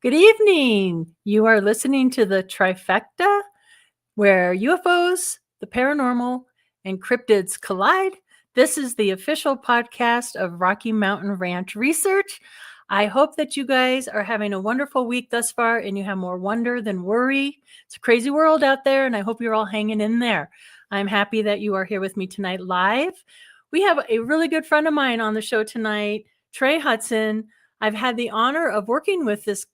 Good evening. You are listening to the Trifecta, where UFOs, the paranormal, and cryptids collide. This is the official podcast of Rocky Mountain Ranch Research. I hope that you guys are having a wonderful week thus far and you have more wonder than worry. It's a crazy world out there, and I hope you're all hanging in there. I'm happy that you are here with me tonight live. We have a really good friend of mine on the show tonight, Trey Hudson. I've had the honor of working with this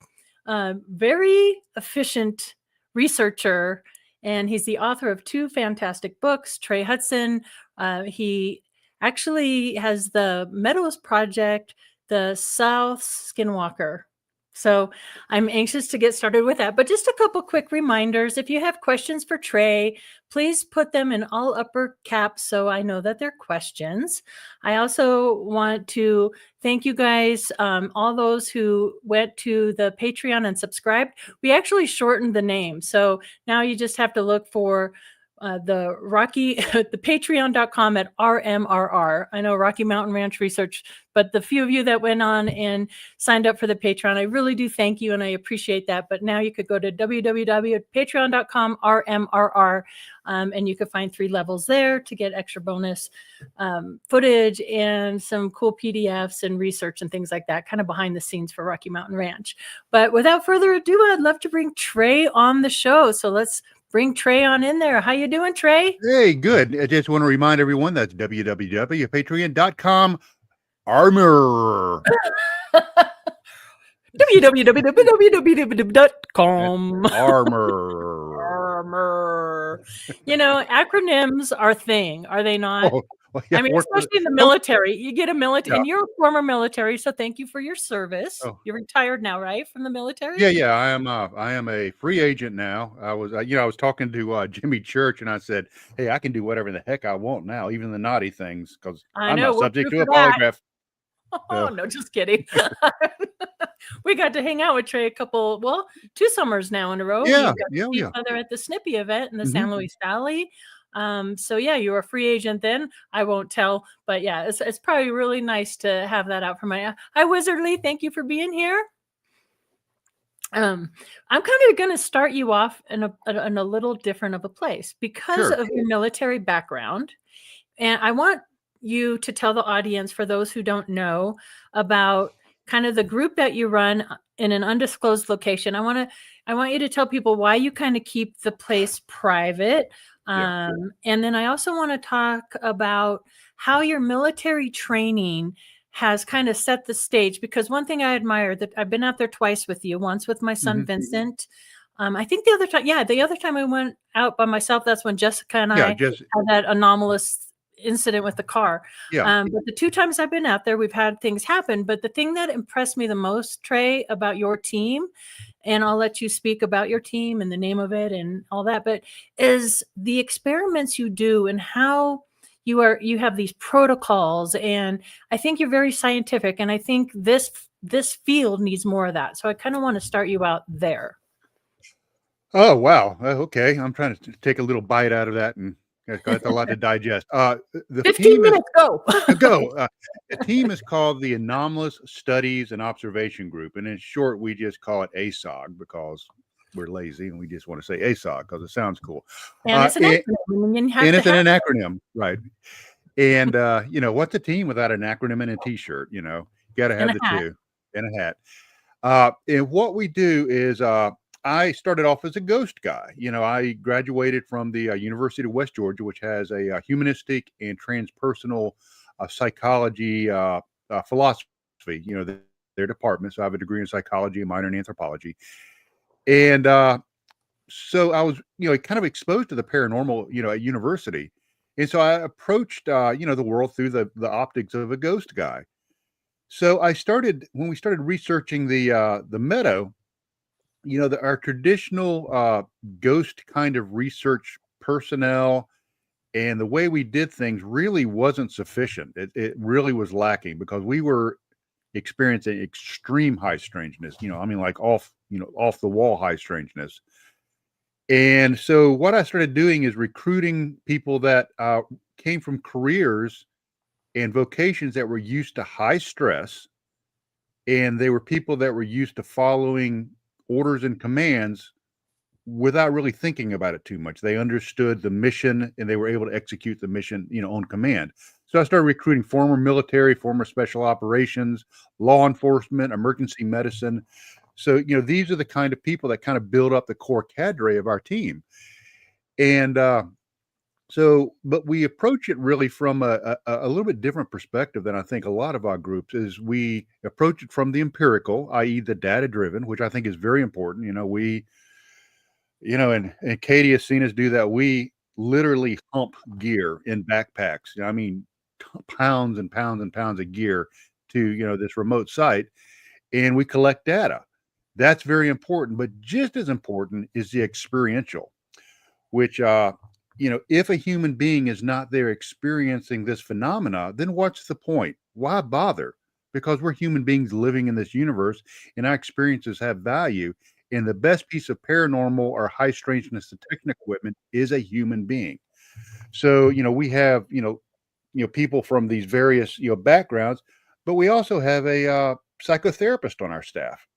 very efficient researcher, and he's the author of two fantastic books. Trey Hudson, he actually has the Meadow Project, the South Skinwalker. So I'm anxious to get started with that. But just a couple quick reminders. If you have questions for Trey, please put them in all upper caps so I know that they're questions. I also want to thank you guys, all those who went to the Patreon and subscribed. We actually shortened the name. So now you just have to look for the patreon.com at RMRR. I know Rocky Mountain Ranch Research, but the few of you that went on and signed up for the Patreon, I really do thank you and I appreciate that. But now you could go to www.patreon.com RMRR, and you could find 3 levels there to get extra bonus footage and some cool PDFs and research and things like that, kind of behind the scenes for Rocky Mountain Ranch. But without further ado, I'd love to bring Trey on the show. So let's bring Trey on in there. How you doing, Trey? Hey, good. I just want to remind everyone that's www.patreon.com armor. www.com Armor. You know, acronyms are a thing, are they not? Well, yeah, I mean, especially in the military. You get a military, and you're a former military, so thank you for your service. You're retired now, right, from the military? Yeah. I am a free agent now. I was talking to Jimmy Church, and I said, "Hey, I can do whatever the heck I want now, even the naughty things, because I'm not subject to a polygraph." Oh, no, just kidding. We got to hang out with Trey 2 summers now in a row. Yeah, We got to see each other at the Snippy event in the San Luis Valley. So yeah, you were a free agent then. I won't tell, but yeah, it's probably really nice to have that out for my. Hi, Wizardly. Thank you for being here. I'm kind of going to start you off in a little different of a place because of your military background, and I want you to tell the audience, for those who don't know, about kind of the group that you run in an undisclosed location. I want you to tell people why you kind of keep the place private. And then I also want to talk about how your military training has kind of set the stage, because one thing I admire, that I've been out there twice with you, once with my son Vincent. I think the other time I went out by myself, that's when Jessica and I had that anomalous incident with the car. But the 2 times I've been out there, we've had things happen. But the thing that impressed me the most, Trey, about your team, and I'll let you speak about your team and the name of it and all that, but is the experiments you do and how you have these protocols. And I think you're very scientific, and I think this field needs more of that. So I kind of want to start you out there. Oh, wow. Okay. I'm trying to take a little bite out of that, and that's a lot to digest. The 15 minutes, go. The team is called the Anomalous Studies and Observation Group. And in short, we just call it ASOG because we're lazy and we just want to say ASOG because it sounds cool. And it's an acronym. And it's an acronym, right? And, what's a team without an acronym and a T-shirt? You got to have the two and a hat. And what we do is I started off as a ghost guy. I graduated from the University of West Georgia, which has a humanistic and transpersonal psychology philosophy, their department. So I have a degree in psychology, a minor in anthropology. And so I was, kind of exposed to the paranormal, at university. And so I approached, the world through the optics of a ghost guy. So when we started researching the Meadow, our traditional ghost kind of research personnel and the way we did things really wasn't sufficient. It really was lacking because we were experiencing extreme high strangeness, like off the wall high strangeness. And so what I started doing is recruiting people that came from careers and vocations that were used to high stress and they were people that were used to following orders and commands without really thinking about it too much. They understood the mission and they were able to execute the mission, on command. So I started recruiting former military, former special operations, law enforcement, emergency medicine. So, these are the kind of people that kind of build up the core cadre of our team. And but we approach it really from a little bit different perspective than I think a lot of our groups is. We approach it from the empirical, i.e. the data driven, which I think is very important. And Katie has seen us do that. We literally hump gear in backpacks. I mean, pounds and pounds and pounds of gear to, this remote site, and we collect data. That's very important, but just as important is the experiential, which, if a human being is not there experiencing this phenomena, then what's the point? Why bother? Because we're human beings living in this universe and our experiences have value. And the best piece of paranormal or high strangeness detection equipment is a human being. So, we have, people from these various, backgrounds, but we also have a psychotherapist on our staff,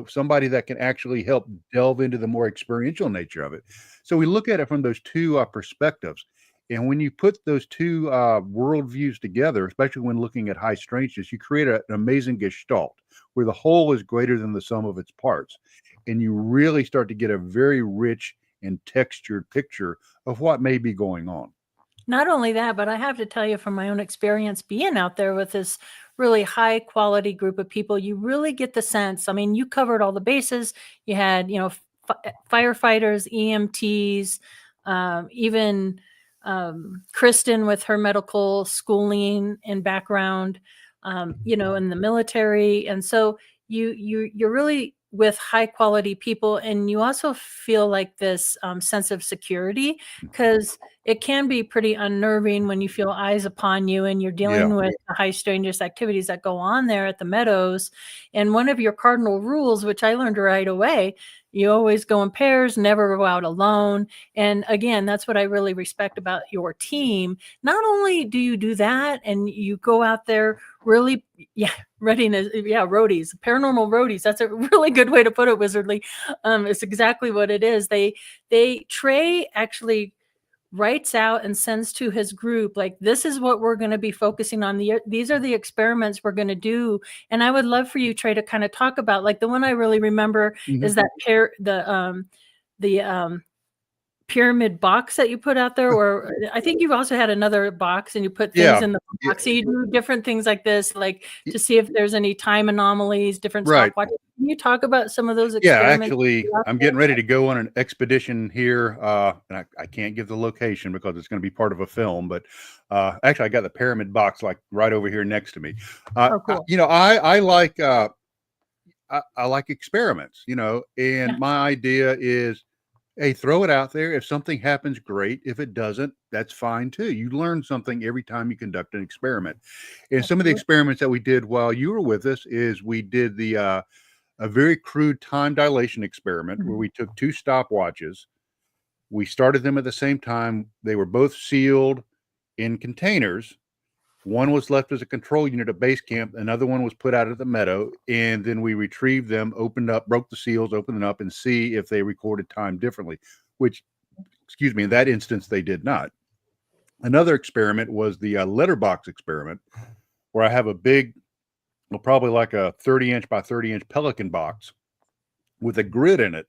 somebody that can actually help delve into the more experiential nature of it. So we look at it from those two perspectives. And when you put those two worldviews together, especially when looking at high strangeness, you create an amazing gestalt where the whole is greater than the sum of its parts. And you really start to get a very rich and textured picture of what may be going on. Not only that, but I have to tell you from my own experience being out there with this really high quality group of people, you really get the sense. I mean, you covered all the bases. You had, firefighters, EMTs, even Kristen with her medical schooling and background, in the military. And so you're really with high quality people, and you also feel like this sense of security, because it can be pretty unnerving when you feel eyes upon you and you're dealing with the high strangeness activities that go on there at the Meadows. And one of your cardinal rules, which I learned right away, you always go in pairs, never go out alone. And again, that's what I really respect about your team. Not only do you do that and you go out there really, readiness, roadies, paranormal roadies. That's a really good way to put it, Wizardly. It's exactly what it is. Trey actually writes out and sends to his group, like, this is what we're going to be focusing on. These are the experiments we're going to do. And I would love for you, Trey, to kind of talk about, like, the one I really remember is that the pyramid box that you put out there, or I think you've also had another box and you put things in the box. So you do different things like this, like to see if there's any time anomalies, different stopwatches. Can you talk about some of those experiments? Actually, I'm getting ready to go on an expedition here, and I can't give the location because it's going to be part of a film. But actually, I got the pyramid box like right over here next to me. Cool. I like I like experiments, and my idea is, hey, throw it out there. If something happens, great. If it doesn't, that's fine too. You learn something every time you conduct an experiment. And some of the experiments that we did while you were with us is we did a very crude time dilation experiment where we took two stopwatches. We started them at the same time. They were both sealed in containers. One was left as a control unit at base camp. Another one was put out at the Meadow. And then we retrieved them, opened up, broke the seals, opened them up, and see if they recorded time differently, which, in that instance, they did not. Another experiment was the letterbox experiment, where I have a big, probably like a 30-inch by 30-inch Pelican box with a grid in it.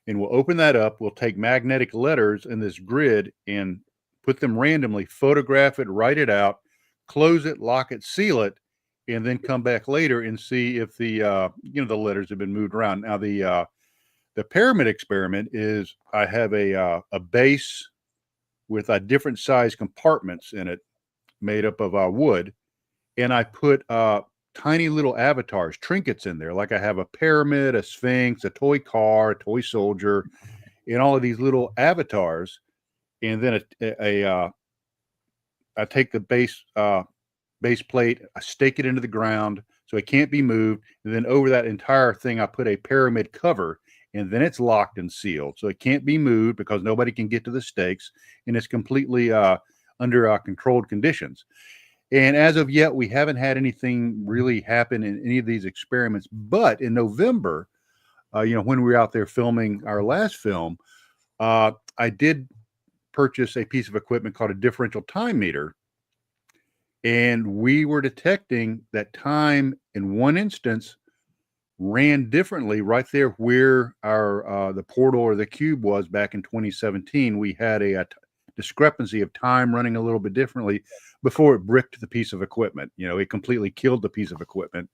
And we'll open that up. We'll take magnetic letters in this grid and put them randomly, photograph it, write it out, close it, lock it, seal it, and then come back later and see if the the letters have been moved around. Now the pyramid experiment is I have a base with different size compartments in it, made up of wood, and I put tiny little avatars, trinkets in there. Like I have a pyramid, a sphinx, a toy car, a toy soldier, and all of these little avatars. And then I take the base plate, I stake it into the ground so it can't be moved. And then over that entire thing, I put a pyramid cover, and then it's locked and sealed. So it can't be moved because nobody can get to the stakes, and it's completely under controlled conditions. And as of yet, we haven't had anything really happen in any of these experiments. But in November, when we were out there filming our last film, I did purchase a piece of equipment called a differential time meter. And we were detecting that time in one instance ran differently right there where our the portal or the cube was back in 2017. We had a discrepancy of time running a little bit differently before it bricked the piece of equipment. It completely killed the piece of equipment,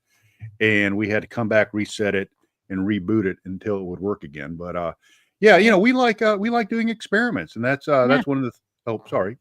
and we had to come back, reset it, and reboot it until it would work again. But yeah, we like doing experiments, and that's Yeah. one of the. Oh, sorry.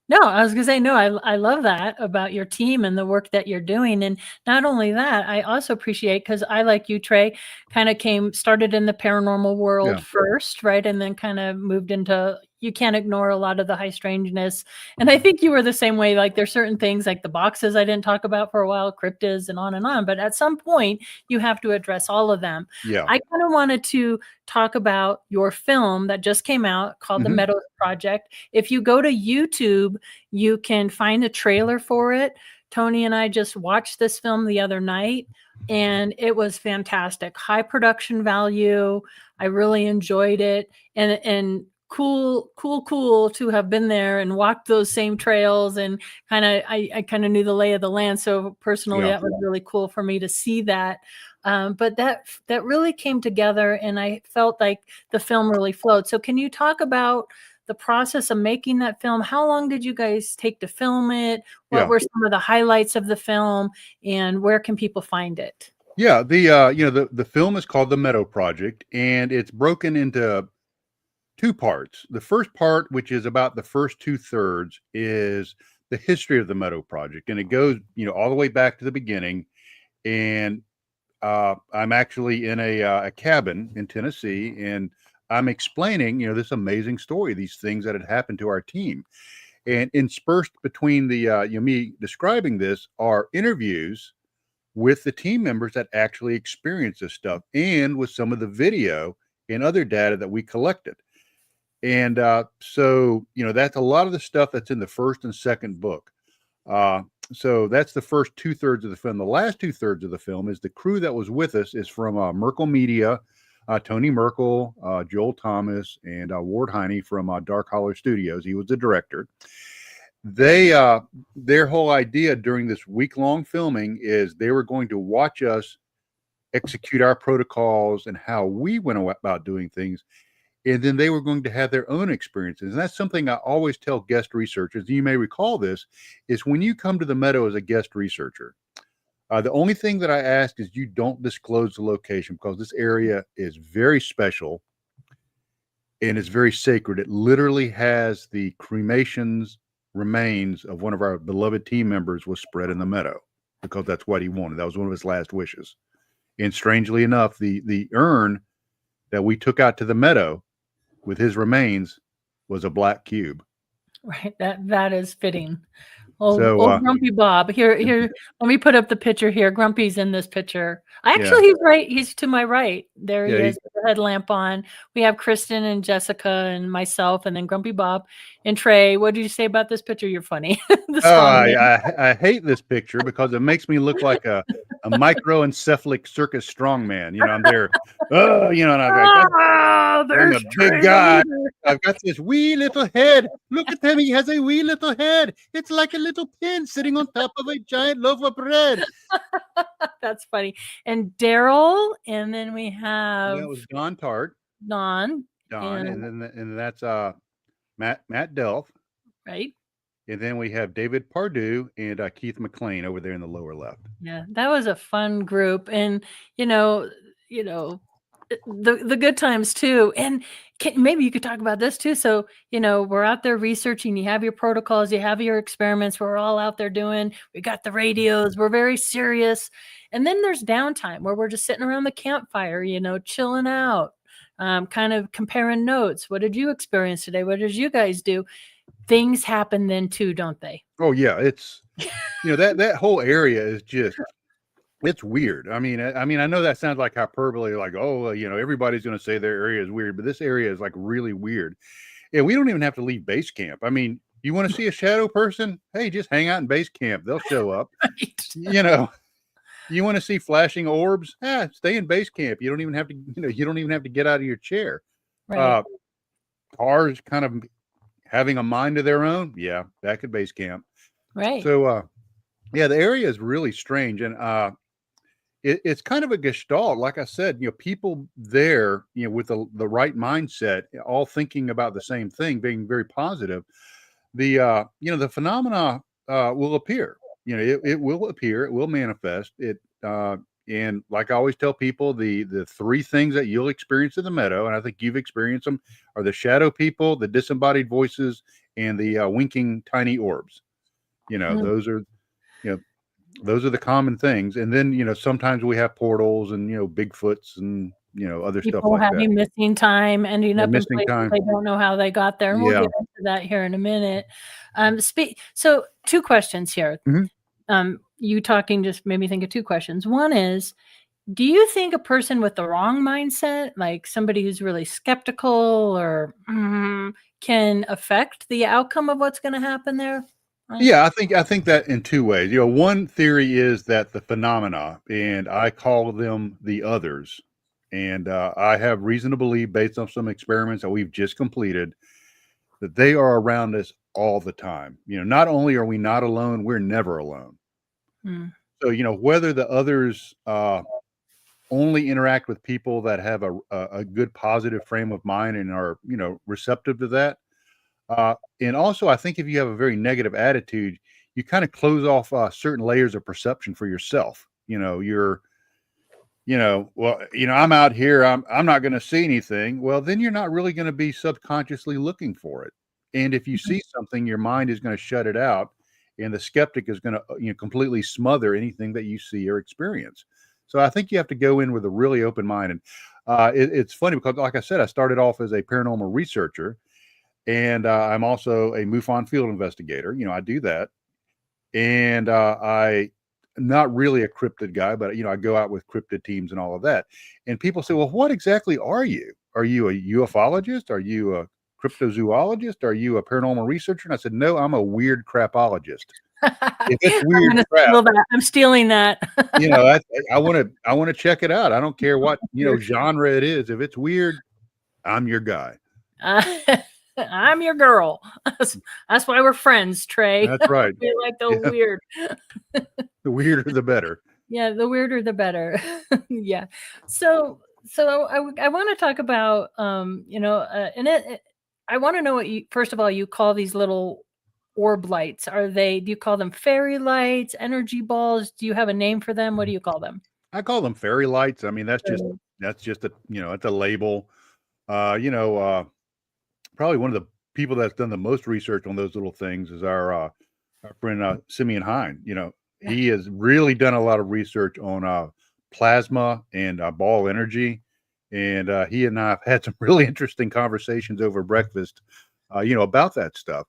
No, I was gonna say, no, I love that about your team and the work that you're doing. And not only that, I also appreciate, because I, like you, Trey, kind of started in the paranormal world Yeah. first, right? And then kind of moved into, you can't ignore a lot of the high strangeness. And I think you were the same way. Like, there's certain things like the boxes I didn't talk about for a while, cryptids and on and on. But at some point, you have to address all of them. Yeah. I kind of wanted to talk about your film that just came out called The Meadow Project. If you go to YouTube, you can find a trailer for it. Tony and I just watched this film the other night, and it was fantastic. High production value. I really enjoyed it, and cool to have been there and walked those same trails, and I kind of knew the lay of the land. So personally, that was really cool for me to see that. But that really came together, and I felt like the film really flowed. So can you talk about the process of making that film? How long did you guys take to film it? What were some of the highlights of the film, and where can people find it? Yeah, the film is called The Meadow Project, and it's broken into two parts. The first part, which is about the first 2/3, is the history of the Meadow Project, and it goes all the way back to the beginning. And I'm actually in a cabin in Tennessee, and I'm explaining this amazing story, these things that had happened to our team. And interspersed between the me describing this are interviews with the team members that actually experienced this stuff, and with some of the video and other data that we collected. And so that's a lot of the stuff that's in the first and second book. So that's the first 2/3 of the film. The last 2/3 of the film is the crew that was with us is from Merkel Media, Tony Merkel, Joel Thomas, and Ward Heine from Dark Holler Studios. He was the director. They their whole idea during this week-long filming is they were going to watch us execute our protocols and how we went about doing things, and then they were going to have their own experiences. And that's something I always tell guest researchers. You may recall this, is when you come to the Meadow as a guest researcher, the only thing that I ask is you don't disclose the location, because this area is very special and it's very sacred. It literally has the cremations remains of one of our beloved team members was spread in the meadow, because that's what he wanted. That was one of his last wishes. And strangely enough, the urn that we took out to the meadow with his remains was a black cube. Right. That is fitting. Old Grumpy Bob. Here, let me put up the picture here. Grumpy's in this picture. Actually, he's right. He's to my right. There he is with the headlamp on. We have Kristen and Jessica and myself, and then Grumpy Bob and Trey. What did you say about this picture? You're funny. I hate this picture because it makes me look like a microencephalic circus strongman. I'm there, and I'm a big guy. I've got this wee little head. Look at him. He has a wee little head. It's like a little pin sitting on top of a giant loaf of bread. That's funny. And Daryl, and then we have that was Don Tart. Don, and that's Matt Delph. Right. And then we have David Pardue and Keith McLean over there in the lower left. Yeah, that was a fun group, and the good times too. And maybe you could talk about this too. So we're out there researching. You have your protocols, you have your experiments. We're all out there doing. We got the radios. We're very serious. And then there's downtime where we're just sitting around the campfire, chilling out, kind of comparing notes. What did you experience today? What did you guys do? Things happen then too, don't they? Oh yeah, it's that whole area is just it's weird. I mean, I know that sounds like hyperbole, like everybody's going to say their area is weird, but this area is like really weird. And we don't even have to leave base camp. I mean, You want to see a shadow person? Hey, just hang out in base camp. They'll show up. Right. You want to see flashing orbs? Stay in base camp. You don't even have to, you don't even have to get out of your chair. Right. Cars kind of having a mind of their own. Yeah, back at base camp. Right. So, yeah, the area is really strange. And it's kind of a gestalt. Like I said, people there, with the right mindset, all thinking about the same thing, being very positive. The phenomena will appear. It will appear. It will manifest. And like I always tell people, the three things that you'll experience in the meadow, and I think you've experienced them, are the shadow people, the disembodied voices, and the winking tiny orbs. Those are those are the common things. And then sometimes we have portals and Bigfoots and other stuff People like that. having missing time, ending up in missing places time. they don't know how they got there. And we'll Yeah. get into that here in a minute. So 2 questions here. Mhm. You talking just made me think of 2 questions. One is, do you think a person with the wrong mindset, like somebody who's really skeptical or can affect the outcome of what's going to happen there? Yeah, I think that in 2 ways. One theory is that the phenomena, and I call them the others, and I have reason to believe, based on some experiments that we've just completed, that they are around us all the time. Not only are we not alone, we're never alone. So, whether the others only interact with people that have a good positive frame of mind and are, receptive to that. And also, I think if you have a very negative attitude, you kind of close off certain layers of perception for yourself. I'm out here, I'm not going to see anything. Well, then you're not really going to be subconsciously looking for it. And if you see something, your mind is going to shut it out, and the skeptic is going to completely smother anything that you see or experience. So I think you have to go in with a really open mind. And it's funny because, like I said, I started off as a paranormal researcher, and I'm also a MUFON field investigator. I do that, and I'm not really a cryptid guy, but I go out with cryptid teams and all of that. And people say, "Well, what exactly are you? Are you a ufologist? Are you a cryptozoologist? Are you a paranormal researcher?" And I said, "No, I'm a weird crapologist." If it's weird crap, I'm stealing that. I want to check it out. I don't care what genre it is. If it's weird, I'm your guy. I'm your girl. That's why we're friends, Trey. That's right. We like the weird. The weirder, the better. Yeah, the weirder, the better. Yeah. So I want to talk about, I want to know what first of all, you call these little orb lights. Do you call them fairy lights, energy balls? Do you have a name for them? What do you call them? I call them fairy lights. I mean, that's just a, it's a label. Probably one of the people that's done the most research on those little things is our friend Simeon Hine. He has really done a lot of research on plasma and ball energy, and he and I have had some really interesting conversations over breakfast, about that stuff.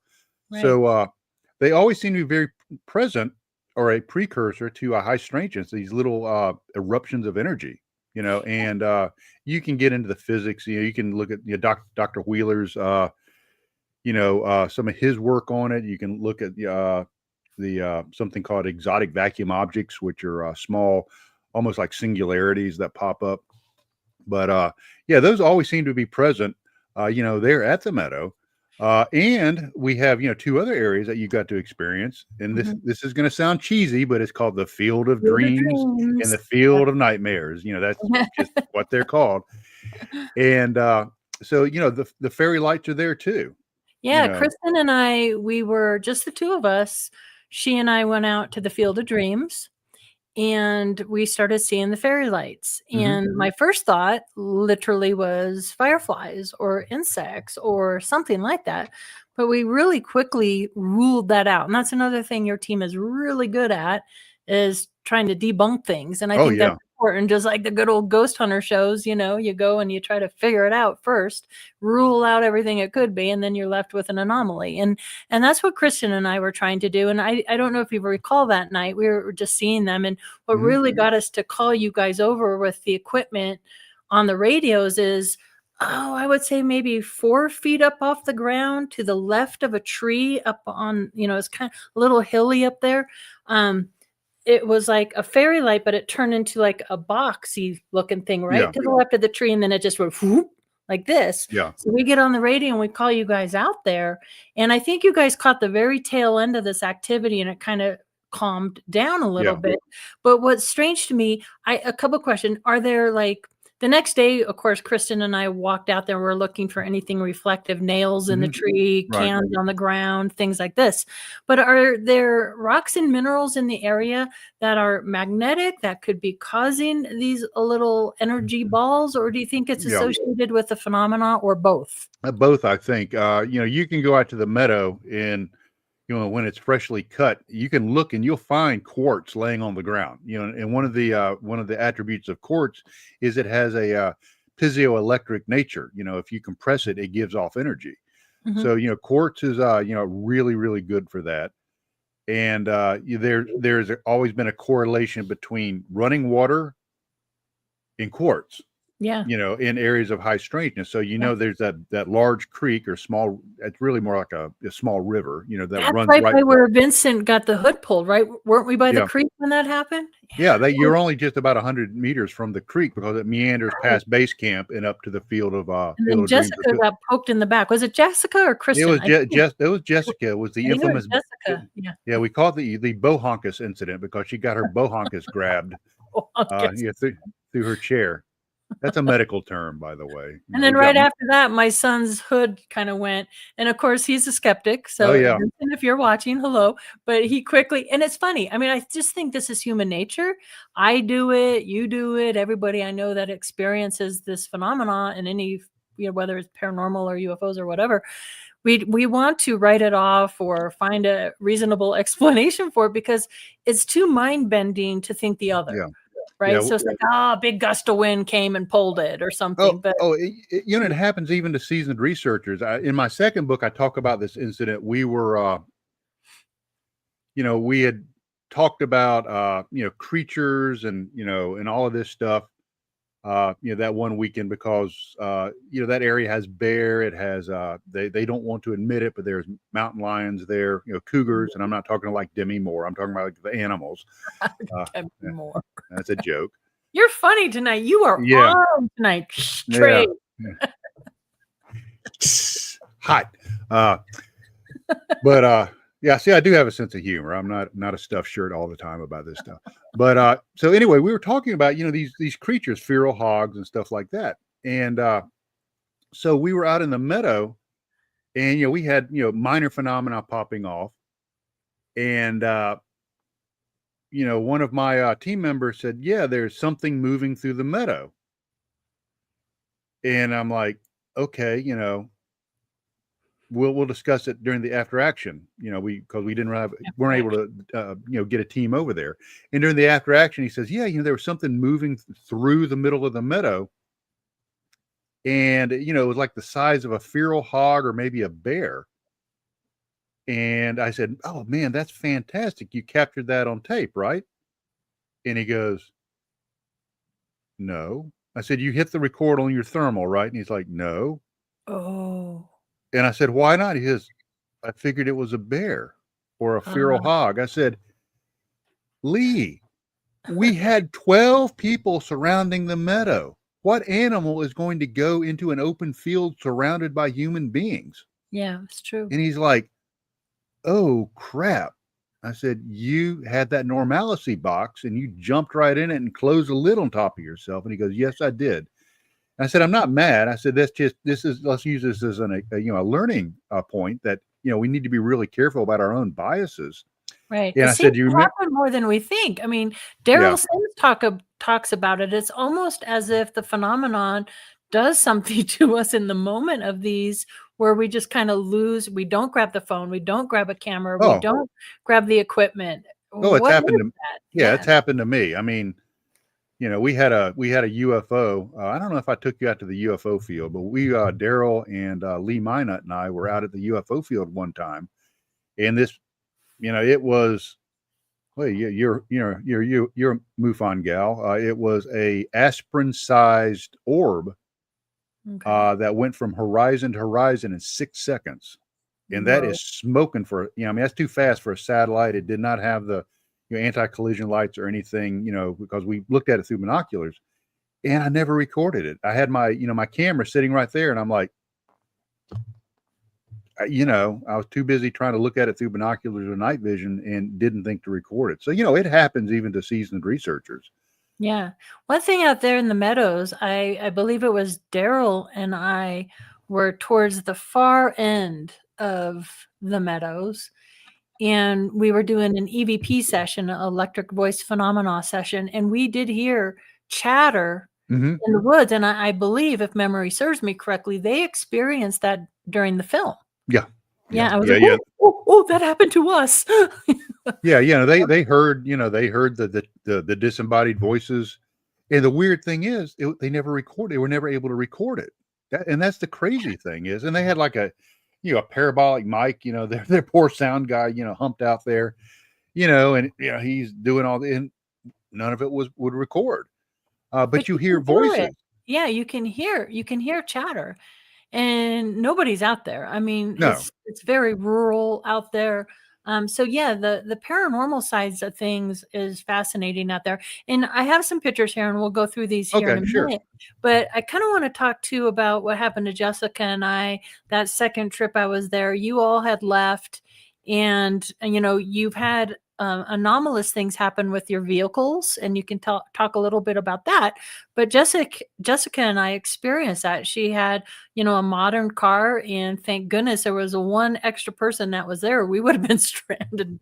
Right. So they always seem to be very present, or a precursor to a high strangeness. These little eruptions of energy. And you can get into the physics. You can look at Dr. Wheeler's, some of his work on it. You can look at the something called exotic vacuum objects, which are small, almost like singularities that pop up. But those always seem to be present, there at the Meadow. And we have, 2 other areas that you got to experience. And this is going to sound cheesy, but it's called the Field of Dreams and the Field of Nightmares. That's just what they're called. And so, the fairy lights are there too. Yeah, Kristen and I, we were just the 2 of us. She and I went out to the Field of Dreams, and we started seeing the fairy lights. And my first thought literally was fireflies or insects or something like that. But we really quickly ruled that out. And that's another thing your team is really good at, is trying to debunk things. And I think that's important, just like the good old ghost hunter shows. You go and you try to figure it out first, rule out everything it could be, and then you're left with an anomaly. And that's what Kristen and I were trying to do. And I don't know if you recall that night, we were just seeing them. And what really got us to call you guys over with the equipment on the radios is Oh, I would say maybe 4 feet up off the ground to the left of a tree up on, it's kind of a little hilly up there. Um, it was like a fairy light, but it turned into like a boxy looking thing right Yeah, to the left of the tree, and then it just went whoop, like this. yeah, So we get on the radio and we call you guys out there, and I think you guys caught the very tail end of this activity, and it kind of calmed down a little yeah, bit. But what's strange to me, a couple questions. Are there like the next day, of course, Kristen and I walked out there. We're looking for anything reflective, nails in the mhm, tree, right. cans on the ground, things like this. But are there rocks and minerals in the area that are magnetic that could be causing these little energy balls, or do you think it's Yeah, associated with the phenomena, or both? both, I think. You can go out to the meadow and, when it's freshly cut, you can look and you'll find quartz laying on the ground. And one of the attributes of quartz is it has a piezoelectric nature. If you compress it, it gives off energy. Mhm. So, quartz is really, really good for that. And there's always been a correlation between running water and quartz, Yeah. in areas of high strangeness. So, Yeah. there's that large creek or small, it's really more like a small river, that That's runs right right. by where Vincent got the hood pulled, right? Weren't we by the Yeah. creek when that happened? Yeah. Yeah. You're only just about 100 meters from the creek because it meanders Right. past base camp and up to the And field then of dreams. Jessica got poked in the back. Was it Jessica or Kristen? I think It was Jessica. It was the I think it was infamous. Jessica. Yeah. Yeah. We call it the bohonkus incident because she got her bohonkus grabbed, Oh, I guess. through her chair. That's a medical term, by the way. And then We've got, right after that, my son's hood kind of went. And of course, he's a skeptic. oh, So, yeah. Vincent, if you're watching, hello. But he quickly, and it's funny. I mean, I just think this is human nature. I do it, you do it. Everybody I know that experiences this phenomena in any, whether it's paranormal or UFOs or whatever, we want to write it off or find a reasonable explanation for it because it's too mind bending to think the other. Yeah. Right. Yeah. So it's like, a big gust of wind came and pulled it or something. Oh, But it happens even to seasoned researchers. In my second book, I talk about this incident. We had talked about, creatures and, and all of this stuff, that one weekend because, that area has bear. It has, they don't want to admit it, but there's mountain lions there, cougars. And I'm not talking like Demi Moore. I'm talking about like the animals. Yeah, more. that's a joke. You're funny tonight. You are Yeah. on tonight, Yeah. Trey. Yeah. Hot. But yeah, see, I do have a sense of humor. I'm not a stuffed shirt all the time about this stuff. But so anyway, we were talking about, these creatures, feral hogs and stuff like that. And so we were out in the meadow and we had, minor phenomena popping off. And one of my team members said, "Yeah, there's something moving through the meadow." And I'm like, "Okay, we'll discuss it during the after action, because we didn't weren't able to get a team over there." And during the after action, he says, "Yeah, there was something moving through the middle of the meadow, and it was like the size of a feral hog or maybe a bear." And I said, "Oh man, that's fantastic! You captured that on tape, right?" And he goes, "No." I said, "You hit the record on your thermal, right?" And he's like, "No." Oh. And I said, "Why not?" He says, "I figured it was a bear or a feral hog." I said, "Lee, we had 12 people surrounding the meadow. What animal is going to go into an open field surrounded by human beings?" Yeah, it's true. And he's like, "Oh, crap." I said, "You had that normalcy box and you jumped right in it and closed the lid on top of yourself." And he goes, "Yes, I did." I said, "I'm not mad." I said, let's use this as a learning point that, we need to be really careful about our own biases." Right. And It I seems said, "You to remember?" happen more than we think. I mean, Yeah. Daryl Sims talks about it. It's almost as if the phenomenon does something to us in the moment of these where we just kind of lose. We don't grab the phone. We don't grab a camera. We Oh, don't grab the equipment. it's What happened is to, that? yeah, Yeah. it's happened to me. I mean, we had a UFO. I don't know if I took you out to the UFO field, but Daryl and Lee Minot and I were out at the UFO field one time, and this, it was. Well, you're a MUFON gal. It was a aspirin-sized orb Okay. that went from horizon to horizon in 6 seconds. And that Whoa. is smoking for, I mean, that's too fast for a satellite. It did not have the anti-collision lights or anything, because we looked at it through binoculars, and I never recorded it. I had my camera sitting right there, and I'm like, I was too busy trying to look at it through binoculars or night vision and didn't think to record it. So, it happens even to seasoned researchers. Yeah. One thing out there in the meadows, I believe it was Daryl and I were towards the far end of the meadows, and we were doing an EVP session, electric voice phenomena session, and we did hear chatter Mm-hmm. in the woods. And I believe, if memory serves me correctly, they experienced that during the film. Yeah. Yeah, I was Yeah. like, Yeah. oh, that happened to us. Yeah. They heard, they heard the disembodied voices. And the weird thing is, they never recorded. They were never able to record it. And that's the crazy thing is, and they had like a parabolic mic, their poor sound guy, humped out there, and he's doing all the, and none of it would record. But But you you hear can hear it. voices. Yeah, you can hear chatter, and nobody's out there. I mean, No. it's very rural out there. So yeah, the paranormal sides of things is fascinating out there. And I have some pictures here, and we'll go through these here in Okay. a Sure. minute. But I kind of want to talk too about what happened to Jessica and I that second trip I was there. You all had left, and you've had anomalous things happen with your vehicles, and you can talk a little bit about that. But Jessica and I experienced that. She had a modern car, and thank goodness there was a one extra person that was there. We would have been stranded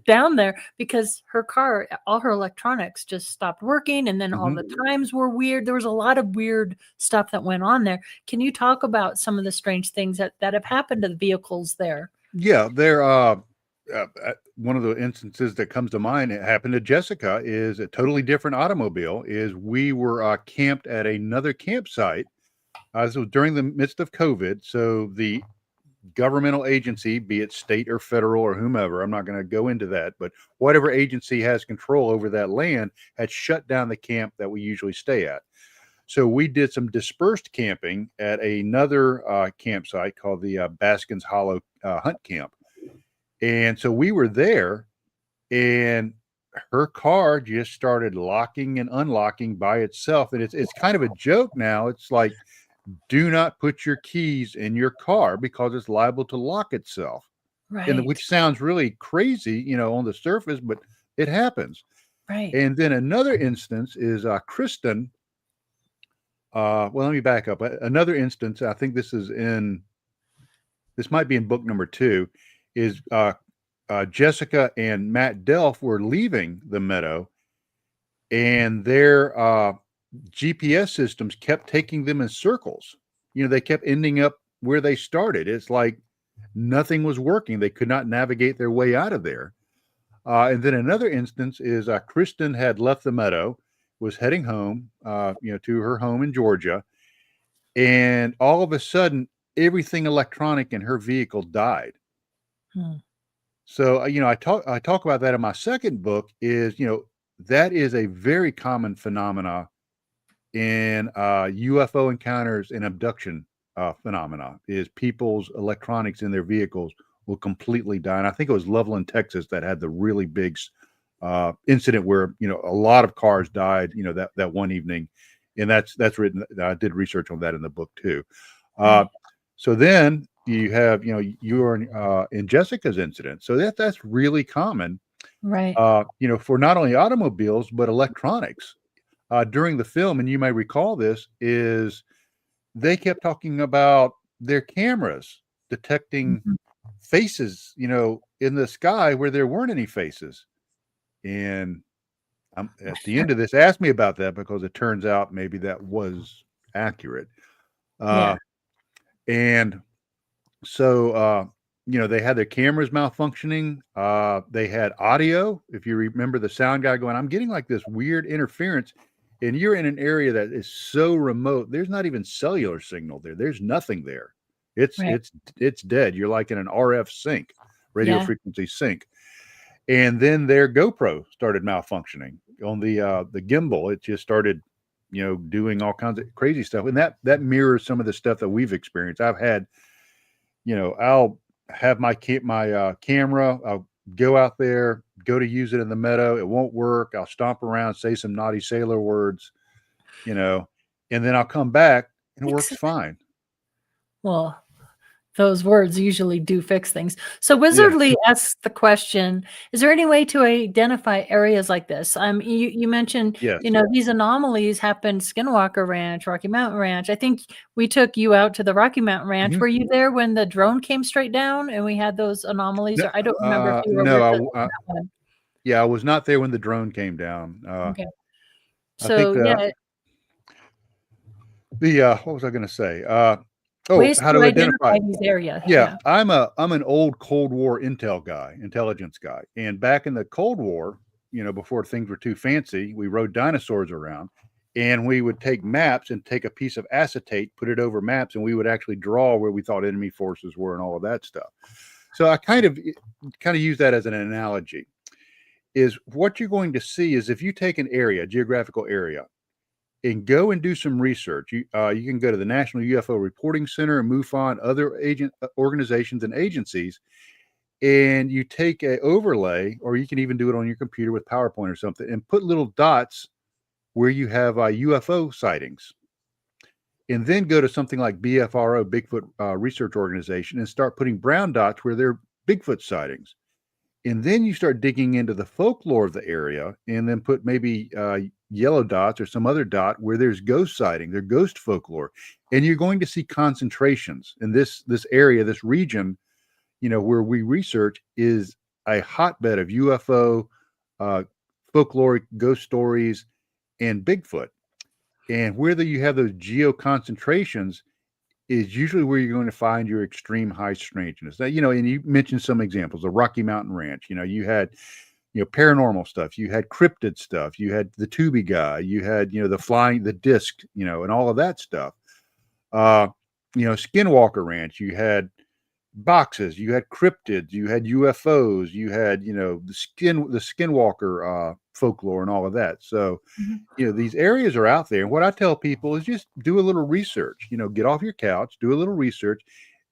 down there because her car, all her electronics just stopped working, and then all Mm-hmm. the times were weird. There was a lot of weird stuff that went on there. Can you talk about some of the strange things that have happened to the vehicles there? Yeah. One of the instances that comes to mind, it happened to Jessica, is a totally different automobile. Is we were camped at another campsite. This was during the midst of COVID. So the governmental agency, be it state or federal or whomever, I'm not going to go into that, but whatever agency has control over that land had shut down the camp that we usually stay at. So we did some dispersed camping at another campsite called the Baskins Hollow Hunt Camp. And so we were there, and her car just started locking and unlocking by itself. And it's kind of a joke now. It's like, do not put your keys in your car because it's liable to lock itself. And Right, which sounds really crazy, on the surface, but it happens. right. And then another instance is Kristen. Well, let me back up. Another instance, I think this might be in book number 2, is Jessica and Matt Delph were leaving the meadow, and their GPS systems kept taking them in circles. They kept ending up where they started. It's like nothing was working. They could not navigate their way out of there. And then another instance is Kristen had left the meadow, was heading home, to her home in Georgia, and all of a sudden, everything electronic in her vehicle died. Hmm. So, I talk about that in my second book. Is that is a very common phenomena in UFO encounters and abduction phenomena. Is people's electronics in their vehicles will completely die. And I think it was Loveland, Texas, that had the really big incident where a lot of cars died. That one evening, and that's written. I did research on that in the book too. Uh, Right, so then you have you are in Jessica's incident. So that's really common. right. For not only automobiles but electronics. During the film, and you may recall this, is they kept talking about their cameras detecting Mhm. faces, in the sky where there weren't any faces. And I'm at the end of this, ask me about that because it turns out maybe that was accurate. Yeah, Uh, and so, they had their cameras malfunctioning. They had audio. If you remember the sound guy going, I'm getting like this weird interference. And you're in an area that is so remote. There's not even cellular signal there. There's nothing there. It's right. it's it's dead. You're like in an RF sync, radio Yeah. frequency sync. And then their GoPro started malfunctioning on the gimbal. It just started, doing all kinds of crazy stuff. And that mirrors some of the stuff that we've experienced. I've had, I'll have my camera. I'll go out there, go to use it in the meadow. It won't work. I'll stomp around, say some naughty sailor words, and then I'll come back and it works fine. Well, those words usually do fix things. So Yeah. Wizardly asks the question, is there any way to identify areas like this? You mentioned, Yes. these anomalies happened Skinwalker Ranch, Rocky Mountain Ranch. I think we took you out to the Rocky Mountain Ranch. Were you there when the drone came straight down and we had those anomalies? No, or I don't remember if you were with us no, on that one. yeah, I was not there when the drone came down. Okay. I think So yeah, what was I going to say? ways How to to identify. identify these areas. Yeah, Yeah. I'm an old Cold War intelligence guy. And back in the Cold War, before things were too fancy, we rode dinosaurs around and we would take maps and take a piece of acetate, put it over maps, and we would actually draw where we thought enemy forces were and all of that stuff. So I kind of use that as an analogy. Is what you're going to see is if you take an area, geographical area, and go and do some research. You can go to the National UFO Reporting Center and MUFON, other organizations and agencies, and you take an overlay, or you can even do it on your computer with PowerPoint or something, and put little dots where you have UFO sightings. And then go to something like BFRO, Bigfoot Research Organization, and start putting brown dots where there are Bigfoot sightings. And then you start digging into the folklore of the area and then put maybe yellow dots or some other dot where there's ghost sighting, there's ghost folklore. And you're going to see concentrations in this area, this region, where we research is a hotbed of UFO, folkloric ghost stories, and Bigfoot. And where you have those geo concentrations is usually where you're going to find your extreme high strangeness. Now, and you mentioned some examples, the Rocky Mountain Ranch. You had, paranormal stuff. You had cryptid stuff. You had the Tubi guy. You had, the disc, and all of that stuff. Skinwalker Ranch. You had boxes. You had cryptids. You had UFOs. You had, the Skinwalker folklore and all of that. So, these areas are out there. And what I tell people is just do a little research, get off your couch, do a little research,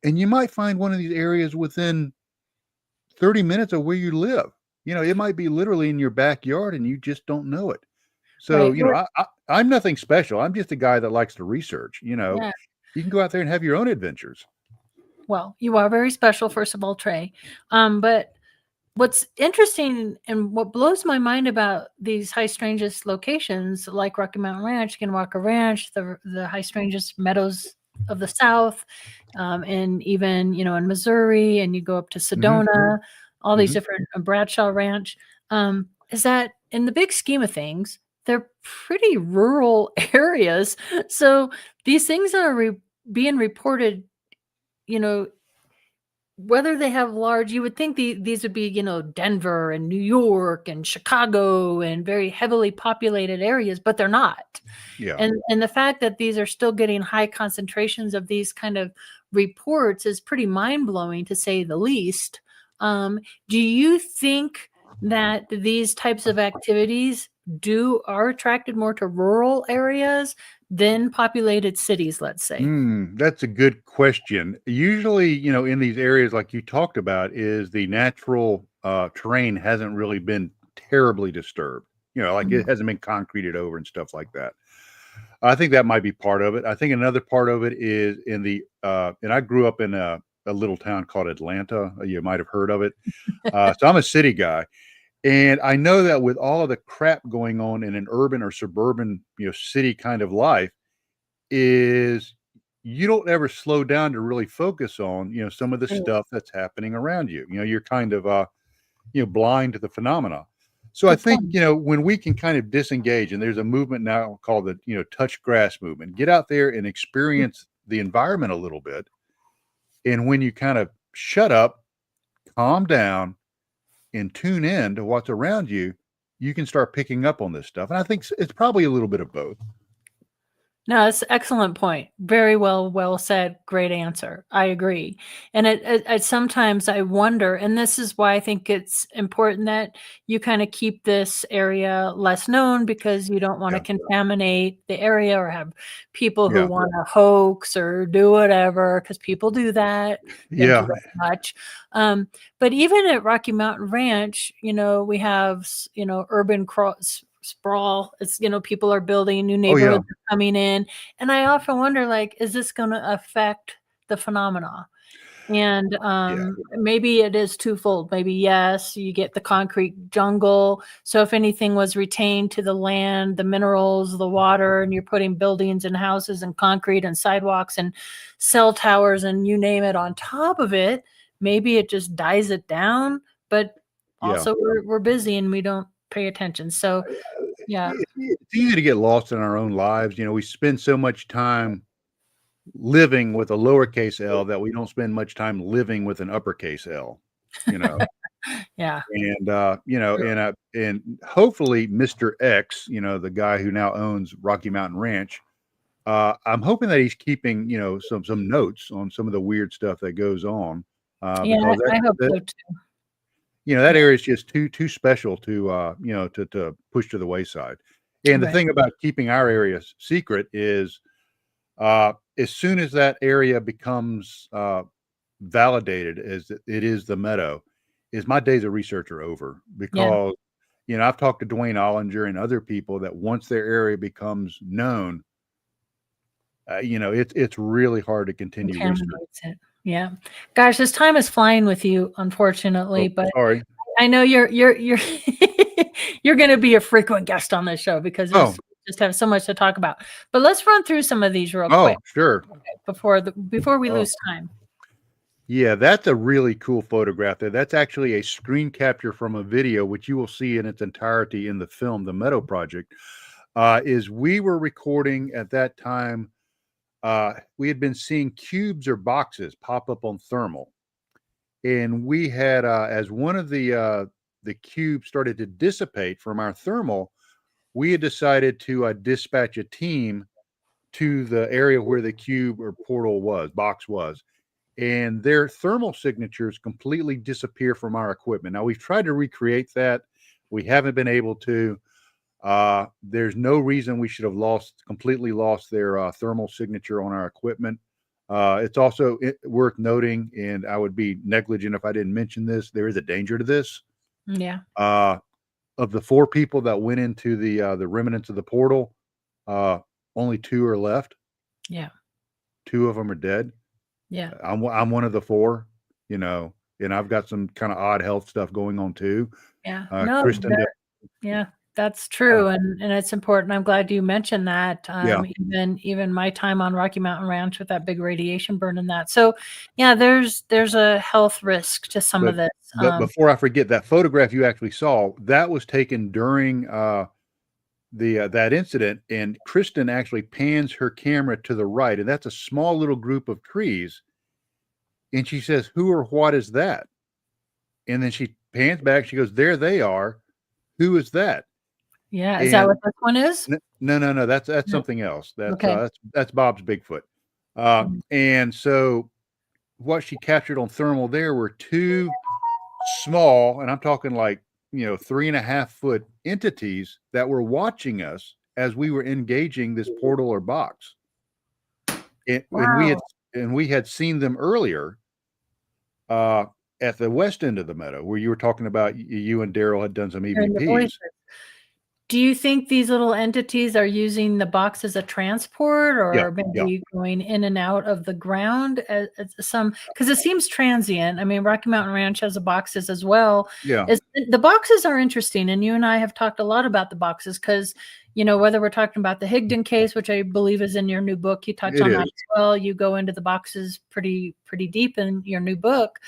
and you might find one of these areas within 30 minutes of where you live. It might be literally in your backyard and you just don't know it. So, Right. I'm nothing special. I'm just a guy that likes to research, Yeah. you can go out there and have your own adventures. Well, you are very special, first of all, Trey. But what's interesting and what blows my mind about these high strangest locations like Rocky Mountain Ranch, Skinwalker Ranch, the high strangest meadows of the South, and even, in Missouri, and you go up to Sedona, all these different Bradshaw Ranch, is that in the big scheme of things, they're pretty rural areas. So these things are being reported, whether they have large, you would think these would be, Denver and New York and Chicago and very heavily populated areas, but they're not. Yeah. And the fact that these are still getting high concentrations of these kind of reports is pretty mind-blowing, to say the least. Do you think that these types of activities are attracted more to rural areas than populated cities, let's say? That's a good question. Usually, in these areas like you talked about, is the natural terrain hasn't really been terribly disturbed. Like it hasn't been concreted over and stuff like that. I think that might be part of it. I think another part of it is in the and I grew up in a little town called Atlanta. You might have heard of it. So I'm a city guy. And I know that with all of the crap going on in an urban or suburban, city kind of life, is you don't ever slow down to really focus on, some of the stuff that's happening around you. You're kind of, blind to the phenomena. So I think, when we can kind of disengage, and there's a movement now called the, touch grass movement, get out there and experience the environment a little bit. And when you kind of shut up, calm down, and tune in to what's around you, you can start picking up on this stuff. And I think it's probably a little bit of both. No, it's an excellent point. Very well said. Great answer. I agree. And sometimes I wonder, and this is why I think it's important that you kind of keep this area less known, because you don't want to Yeah. contaminate the area or have people who Yeah. want to hoax or do whatever, because people do that. Thank you Yeah. very much. But even at Rocky Mountain Ranch, we have, urban sprawl. It's, people are building new Oh, yeah. neighborhoods coming in. And I often wonder, like, is this going to affect the phenomena? And Yeah. maybe it is twofold. Maybe, yes, you get the concrete jungle. So if anything was retained to the land, the minerals, the water, and you're putting buildings and houses and concrete and sidewalks and cell towers and you name it on top of it, maybe it just dies it down. But Yeah. also we're busy and we don't pay attention. So yeah. It's easy to get lost in our own lives. We spend so much time living with a lowercase L that we don't spend much time living with an uppercase L, you know. Yeah. And and hopefully Mr. X, the guy who now owns Rocky Mountain Ranch, I'm hoping that he's keeping, some notes on some of the weird stuff that goes on. Yeah, Because I hope that so too. that Yeah. area is just too special to to push to the wayside. And the Right. thing about keeping our area secret is as soon as that area becomes validated as it is the Meadow, is my days of research are over. Yeah. Because I've talked to Dwayne Ollinger and other people that once their area becomes known, it's really hard to continue research. Contaminates it. Yeah. Gosh, this time is flying with you, Oh, unfortunately, but sorry. I know you're you're gonna be a frequent guest on this show because Oh, there's just have so much to talk about. But let's run through some of these real oh, quick sure. before we Oh, lose time. yeah, that's a really cool photograph there. That's actually a screen capture from a video, which you will see in its entirety in the film, The Meadow Project. Is we were recording at that time. We had been seeing cubes or boxes pop up on thermal, and we had as one of the cubes started to dissipate from our thermal, we had decided to dispatch a team to the area where the cube or portal box was, and their thermal signatures completely disappear from our equipment. Now we've tried to recreate that. We haven't been able to. There's no reason we should have completely lost their thermal signature on our equipment. It's also worth noting, and I would be negligent if I didn't mention this. There is a danger to this. Yeah. Uh, of the 4 people that went into the remnants of the portal, uh, only 2 are left. Yeah. 2 of them are dead. Yeah. I'm one of the 4, and I've got some kind of odd health stuff going on too. Yeah. No, Kristen, yeah, that's uh, true, and it's important. I'm glad you mentioned that. yeah, Even my time on Rocky Mountain Ranch with that big radiation burn and that. So, yeah, there's a health risk to some of but this. before I forget, that photograph you actually saw, that was taken during the that incident, and Kristen actually pans her camera to the right, and that's a small little group of trees, and she says, "Who or what is that?" And then she pans back. She goes, "There they are. Who is that?" Yeah, is that And what this one is? no, that's No. something else. Okay. That's Bob's Bigfoot. Mm. And so what she captured on thermal there were 2 small, and I'm talking like 3.5-foot entities that were watching us as we were engaging this portal or box. And Wow. we had seen them earlier uh, at the west end of the meadow where you were talking about you and Daryl had done some Hearing the voices. EVPs. Do you think these little entities are using the box as a transport Yeah, or yeah, maybe going in and out of the ground as some, because it seems transient. I mean, Rocky Mountain Ranch has the boxes as well. yeah. The boxes are interesting, and you and I have talked a lot about the boxes because, whether we're talking about the Higdon case, which I believe is in your new book, you touch It on that is. as well. You go into the boxes pretty deep in your new book.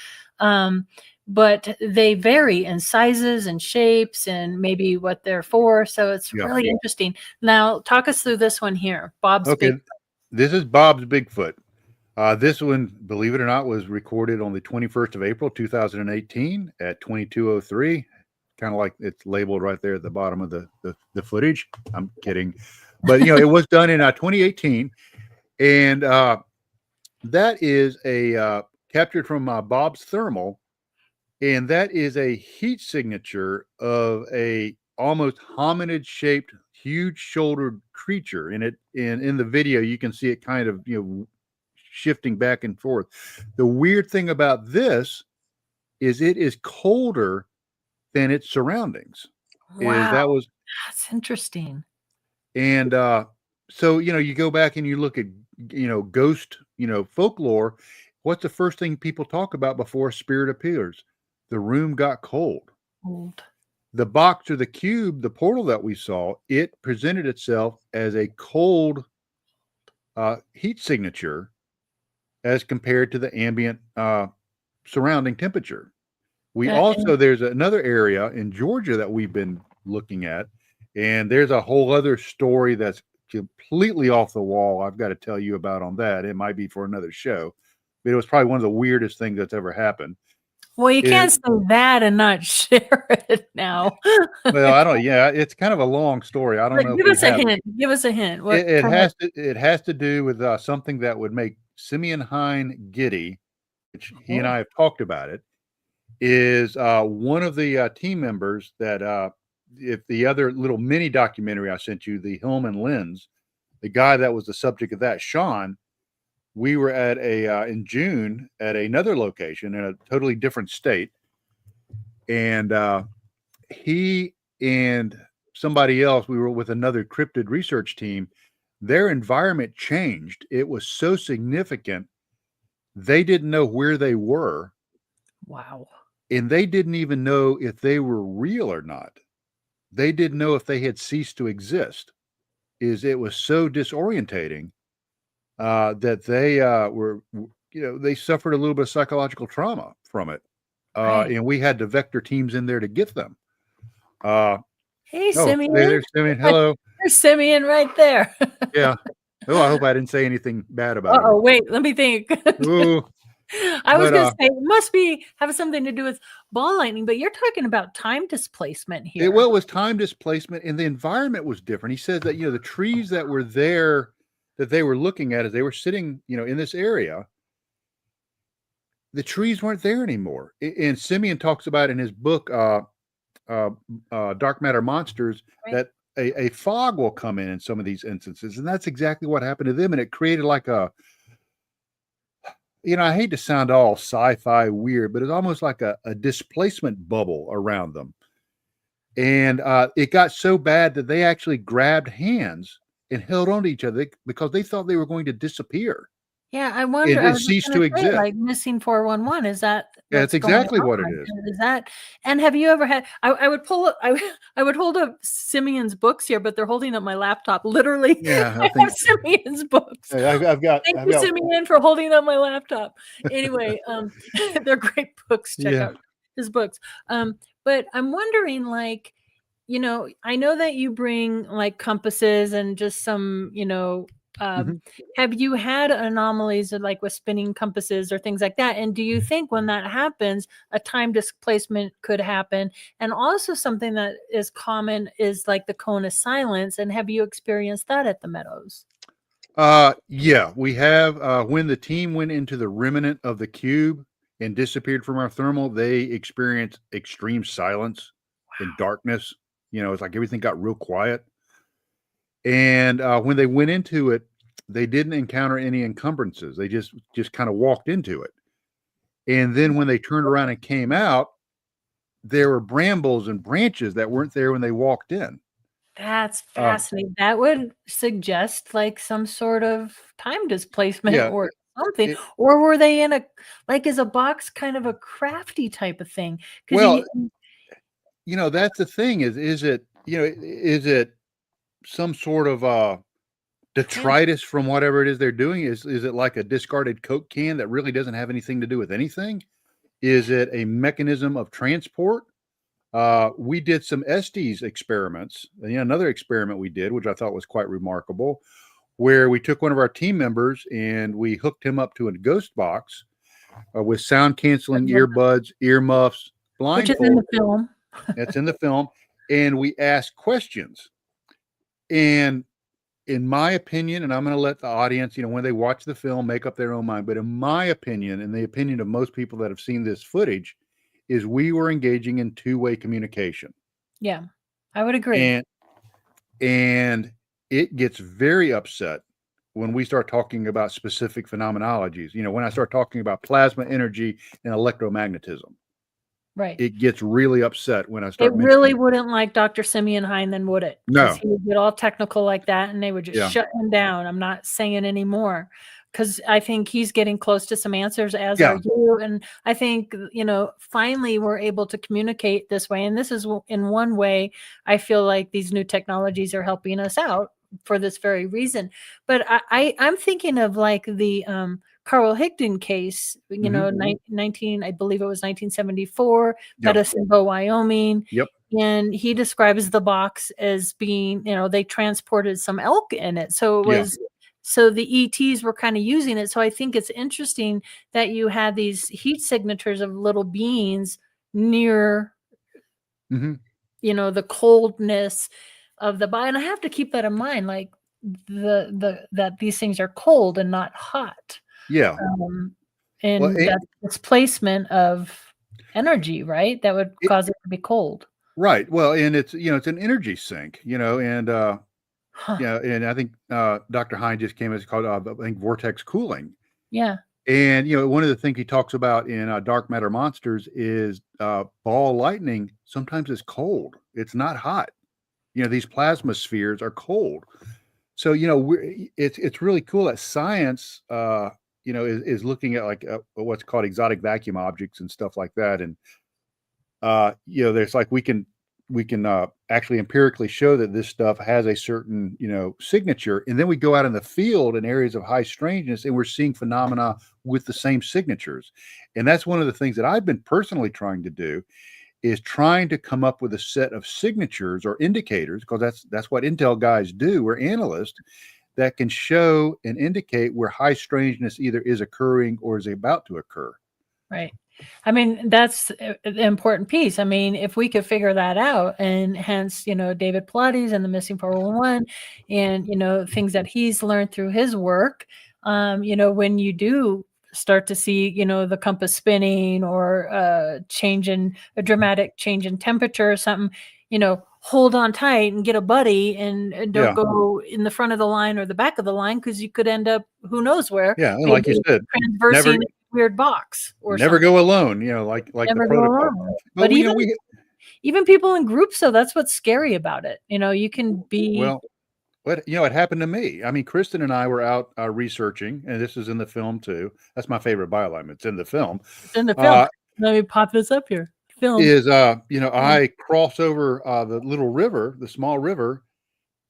But they vary in sizes and shapes and maybe what they're for. So it's Yeah. really interesting. Now, talk us through this one here. Bob's Okay. Big. This is Bob's Bigfoot. This one, believe it or not, was recorded on the 21st of April, 2018 at 22:03. Kind of like it's labeled right there at the bottom of the footage. I'm kidding. But it was done in 2018, and that is a captured from Bob's thermal, and that is a heat signature of a almost hominid shaped, huge shouldered creature. And in the video, you can see it kind of shifting back and forth. The weird thing about this is it is colder than its surroundings. Wow, that's interesting. And so you go back and you look at ghost folklore. What's the first thing people talk about before a spirit appears? The room got cold. Old. The box or the cube, the portal that we saw, it presented itself as a cold heat signature as compared to the ambient surrounding temperature. There's another area in Georgia that we've been looking at, and there's a whole other story that's completely off the wall I've got to tell you about on that. It might be for another show, but it was probably one of the weirdest things that's ever happened. Well, you can't say that and not share it now. Well, I don't. Yeah, it's kind of a long story. I don't know. Give us a hint. Give us a hint. What it has to do with something that would make Simeon Hine giddy, which he and I have talked about. It is one of the team members that if the other little mini documentary I sent you, the Hillman Lens, the guy that was the subject of that, Sean. We were at in June at another location in a totally different state, and he and somebody else, we were with another cryptid research team. Their environment changed. It was so significant. They didn't know where they were. Wow. And they didn't even know if they were real or not. They didn't know if they had ceased to exist. It was so disorientating that they they suffered a little bit of psychological trauma from it. And we had the vector teams in there to get them. Hey, Simeon. There's Simeon. Hello. There's Simeon right there. Yeah. Oh, I hope I didn't say anything bad about him. Oh, wait, let me think. Ooh. I was going to say it must have something to do with ball lightning, but you're talking about time displacement here. It was time displacement, and the environment was different. He said that the trees that were there that they were looking at as they were sitting in this area, the trees weren't there anymore. And Simeon talks about in his book Dark Matter Monsters, that a fog will come in some of these instances, and that's exactly what happened to them. And it created like I hate to sound all sci-fi weird, but it's almost like a displacement bubble around them. And it got so bad that they actually grabbed hands and held on to each other because they thought they were going to disappear. Yeah, I wonder. It ceased to exist. Like missing 411. Is that? Yeah, that's exactly what it is. Is that? And have you ever had? I would pull up. I would hold up Simeon's books here, but they're holding up my laptop. Literally, yeah, I have Simeon's books. Hey, I've got. Thank you, Simeon, for holding up my laptop. Anyway, they're great books. Check out his books. But I'm wondering, like, I know that you bring like compasses and just some, have you had anomalies like with spinning compasses or things like that? And do you think when that happens, a time displacement could happen? And also something that is common is like the cone of silence. And have you experienced that at the Meadows? Yeah, we have. When the team went into the remnant of the cube and disappeared from our thermal, they experienced extreme silence and darkness. It's like everything got real quiet. And when they went into it, they didn't encounter any encumbrances. They just kind of walked into it. And then when they turned around and came out, there were brambles and branches that weren't there when they walked in. That's fascinating. That would suggest like some sort of time displacement or something. Or were they in is a box kind of a crafty type of thing? Well, that's the thing is it some sort of detritus from whatever it is they're doing? Is it like a discarded Coke can that really doesn't have anything to do with anything? Is it a mechanism of transport? We did some Estes experiments. Another experiment we did, which I thought was quite remarkable, where we took one of our team members and we hooked him up to a ghost box with sound canceling earbuds, earmuffs, blindfold. Which is in the film. That's in the film. And we asked questions. And in my opinion, and I'm going to let the audience, when they watch the film, make up their own mind. But in my opinion, and the opinion of most people that have seen this footage, is we were engaging in two-way communication. Yeah, I would agree. And it gets very upset when we start talking about specific phenomenologies. When I start talking about plasma energy and electromagnetism, Right. it gets really upset when I It start really mentioning. wouldn't like Dr. Simeon Hein, then would it? Because No. he would get all technical like that, and they would just Yeah. shut him down. I'm not saying anymore, because I think he's getting close to some answers, as Yeah. are you. And I think, finally we're able to communicate this way. And this is in one way, I feel like these new technologies are helping us out for this very reason. But I'm thinking of like the Carl Higdon case, Mhm. 19, I believe it was 1974, Yeah. Medicine Bow, Wyoming. Yep. And he describes the box as being, they transported some elk in it. So it Yeah. was, so the ETs were kind of using it. So I think it's interesting that you had these heat signatures of little beings near, Mhm. the coldness of the body. And I have to keep that in mind, like that these things are cold and not hot. Yeah. Um, Well, and that displacement of energy, right? That would cause it to be cold. right. Well, and it's an energy sink, and Huh. yeah, and I think Dr. Hine just came as called I think vortex cooling. Yeah. And one of the things he talks about in Dark Matter Monsters is ball lightning sometimes is cold. It's not hot. These plasma spheres are cold. So it's really cool that science is looking at like what's called exotic vacuum objects and stuff like that. And there's like we can actually empirically show that this stuff has a certain signature, and then we go out in the field in areas of high strangeness and we're seeing phenomena with the same signatures. And that's one of the things that I've been personally trying to do, is trying to come up with a set of signatures or indicators, because that's what intel guys do. We're analysts that can show and indicate where high strangeness either is occurring or is about to occur. Right. I mean, that's an important piece. I mean, if we could figure that out, and hence, David Pilates and the Missing 411 and, things that he's learned through his work, when you do start to see, the compass spinning or a dramatic change in temperature or something, hold on tight and get a buddy, and don't Yeah. go in the front of the line or the back of the line, because you could end up who knows where, Yeah. And like you maybe said, never transversing weird box or never something. go alone, like the Never go protocol. alone. But But we know we even people in groups, though, that's what's scary about it. You can be well, but it happened to me. I mean, Kristen and I were out researching, and this is in the film too. That's my favorite bioline. It's in the film. it's in the film. Let me pop this up here. Film. I cross over the little river, the small river,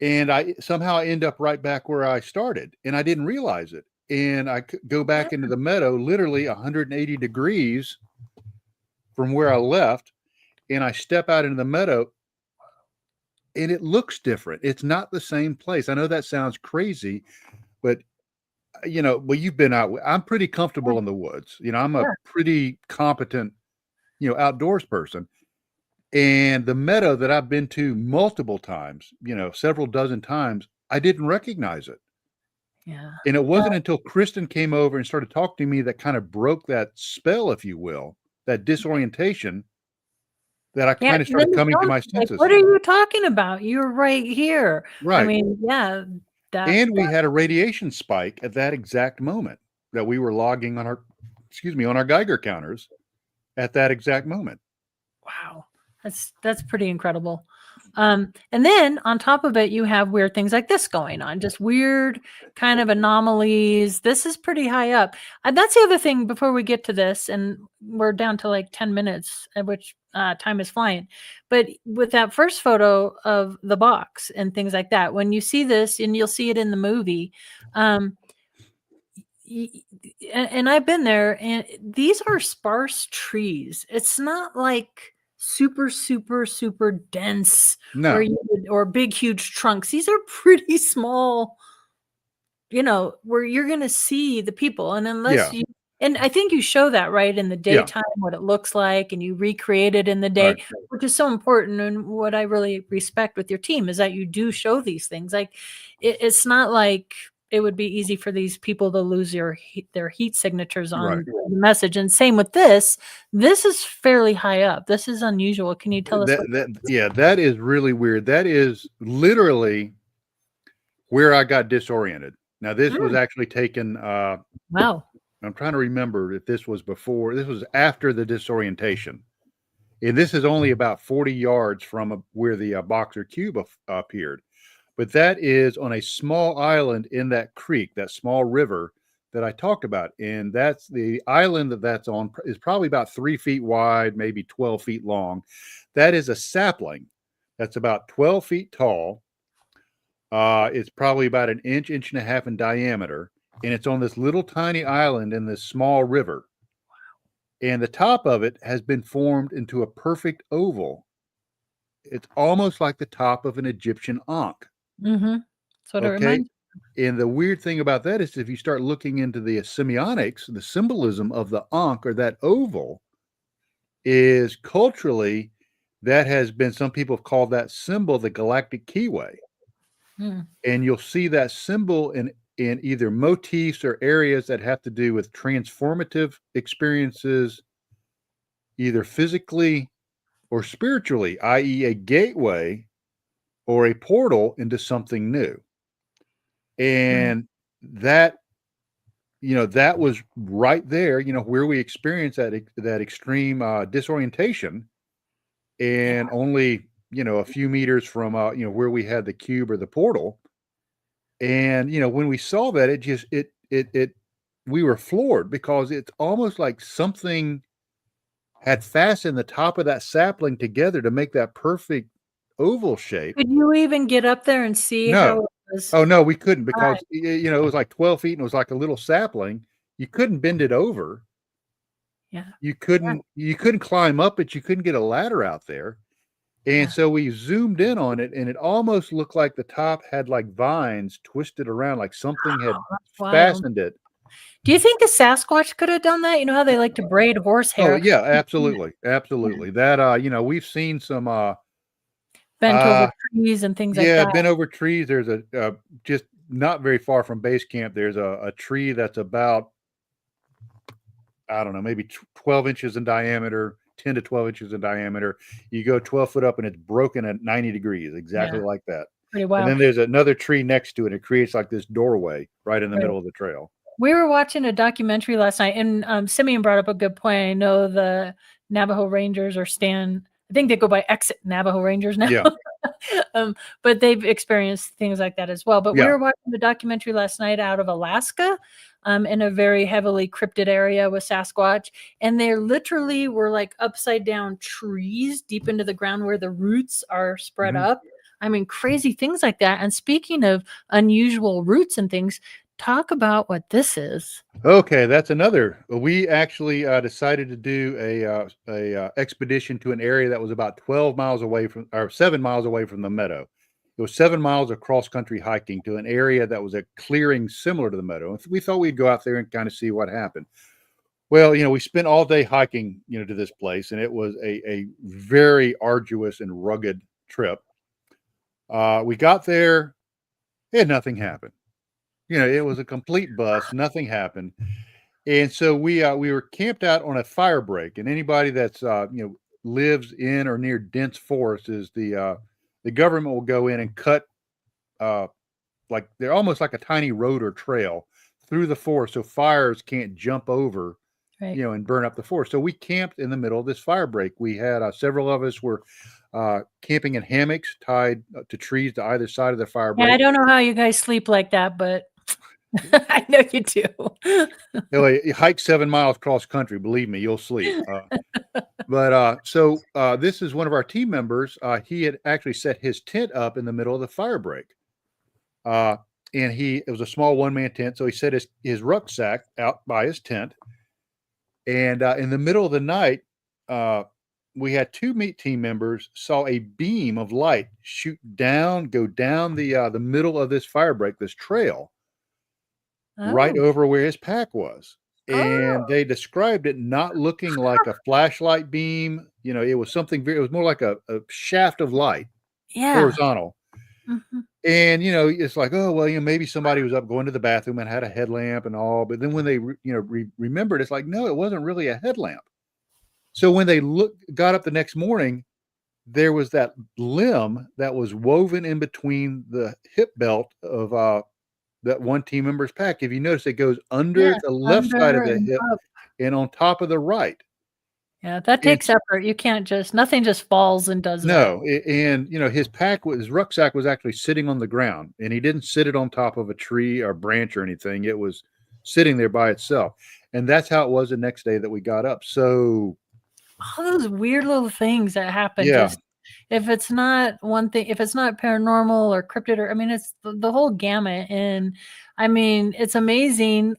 and I somehow end up right back where I started, and I didn't realize it. And I go back into the meadow, literally 180 degrees from where I left, and I step out into the meadow, and it looks different. It's not the same place. I know that sounds crazy, but well, you've been out. I'm pretty comfortable in the woods. I'm a Yeah. pretty competent, outdoors person. And the meadow that I've been to multiple times, several dozen times, I didn't recognize it. Yeah. And it wasn't until Kristen came over and started talking to me that kind of broke that spell, if you will, that disorientation, that I Yeah. kind of And then started you coming to tell my us, like, senses. what are you talking about? You're right here. I Right. mean, yeah, And we had a radiation spike at that exact moment that we were logging on our Geiger counters at that exact moment. wow. That's pretty incredible. And then on top of it, you have weird things like this going on, just weird kind of anomalies. This is pretty high up. And that's the other thing before we get to this, and we're down to like 10 minutes, at which time is flying. But with that first photo of the box and things like that, when you see this, and you'll see it in the movie, and I've been there, and these are sparse trees. It's not like super, super, super dense No. or big, huge trunks. These are pretty small, where you're going to see the people. And unless Yeah. you And I think you show that, right, in the Yeah. daytime, what it looks like, and you recreate it in the Right. day, which is so important. And what I really respect with your team is that you do show these things. Like, it's not like it would be easy for these people to lose their heat signatures on Right. the message. And same with this. This is fairly high up. This is unusual. Can you tell us what? That is really weird. That is literally where I got disoriented. Now, this was actually taken, Wow. I'm trying to remember if this was before, this was after the disorientation. And this is only about 40 yards from where the boxer cube appeared. But that is on a small island in that creek, that small river that I talked about. And that's the island that's on is probably about 3 feet wide, maybe 12 feet long. That is a sapling that's about 12 feet tall. It's probably about an inch, inch and a half in diameter. And it's on this little tiny island in this small river. And the top of it has been formed into a perfect oval. It's almost like the top of an Egyptian ankh. Mm-hmm. That's what it Okay. reminds. And the weird thing about that is if you start looking into the semiotics, the symbolism of the ankh or that oval is culturally, that has been, some people have called that symbol the galactic keyway. And you'll see that symbol in either motifs or areas that have to do with transformative experiences, either physically or spiritually, i.e., a gateway or a portal into something new. And that, that was right there, where we experienced that extreme disorientation, and only, a few meters from, where we had the cube or the portal. And, when we saw that, we were floored because it's almost like something had fastened the top of that sapling together to make that perfect oval shape. Could you even get up there and see how No. it was? Oh, no, we couldn't because, it was like 12 feet and it was like a little sapling. You couldn't bend it over. Yeah. You couldn't climb up it. You couldn't get a ladder out there. And so we zoomed in on it and it almost looked like the top had like vines twisted around, like something had fastened it. Do you think a Sasquatch could have done that? You know how they like to braid Oh, horsehair? yeah, absolutely. Absolutely. That, we've seen some, Bent over trees and things like yeah, that. bent over trees. There's just not very far from base camp. There's a tree that's about, I don't know, maybe 12 inches in diameter, 10 to 12 inches in diameter. You go 12 foot up and it's broken at 90 degrees, exactly Yeah. like that. Pretty And wild. then there's another tree next to it. It creates like this doorway right in the Right. middle of the trail. We were watching a documentary last night, and Simeon brought up a good point. I know the Navajo Rangers I think they go by Exit Navajo Rangers now. Yeah. But they've experienced things like that as well. But we Yeah. were watching the documentary last night out of Alaska, in a very heavily cryptid area with Sasquatch, and they literally were like upside down trees deep into the ground where the roots are spread Mhm. up. I mean, crazy things like that. And speaking of unusual roots and things, talk about what this is. Okay, that's another. We actually decided to do a expedition to an area that was about 12 miles away from, or 7 miles away from the meadow. It was 7 miles of cross country hiking to an area that was a clearing similar to the meadow. We thought we'd go out there and kind of see what happened. Well, we spent all day hiking, to this place, and it was a very arduous and rugged trip. We got there, and nothing happened. It was a complete bust. Nothing happened. And so we were camped out on a fire break, and anybody that's lives in or near dense forest is the government will go in and cut like they're almost like a tiny road or trail through the forest so fires can't jump over, Right. and burn up the forest. So we camped in the middle of this fire break. We had several of us were camping in hammocks tied to trees to either side of the fire break. Yeah, I don't know how you guys sleep like that, but I know you do. You hike 7 miles cross country, believe me, you'll sleep. So this is one of our team members. He had actually set his tent up in the middle of the fire break. And it was a small one-man tent. So he set his rucksack out by his tent. And in the middle of the night, we had two meat team members saw a beam of light go down the middle of this fire break, this trail, right over where his pack was. and Oh, they described it not looking like a flashlight beam. It was something it was more like a shaft of light, yeah. horizontal. Mhm. And it's like, oh well, maybe somebody was up going to the bathroom and had a headlamp and all. But then when they remembered, it's like, no, it wasn't really a headlamp. So when they got up the next morning, there was that limb that was woven in between the hip belt of that one team member's pack. If you notice, it goes under Yeah, the left side of under the and hip up. and on top of the right. Yeah, that And takes effort. You can't just nothing just falls and does that. no, and his rucksack was actually sitting on the ground, and he didn't sit it on top of a tree or branch or anything. It was sitting there by itself, and that's how it was the next day that we got up. So All those weird little things that happen, yeah, just if it's not one thing, if it's not paranormal or cryptid, or I mean, it's the whole gamut. And I mean, it's amazing.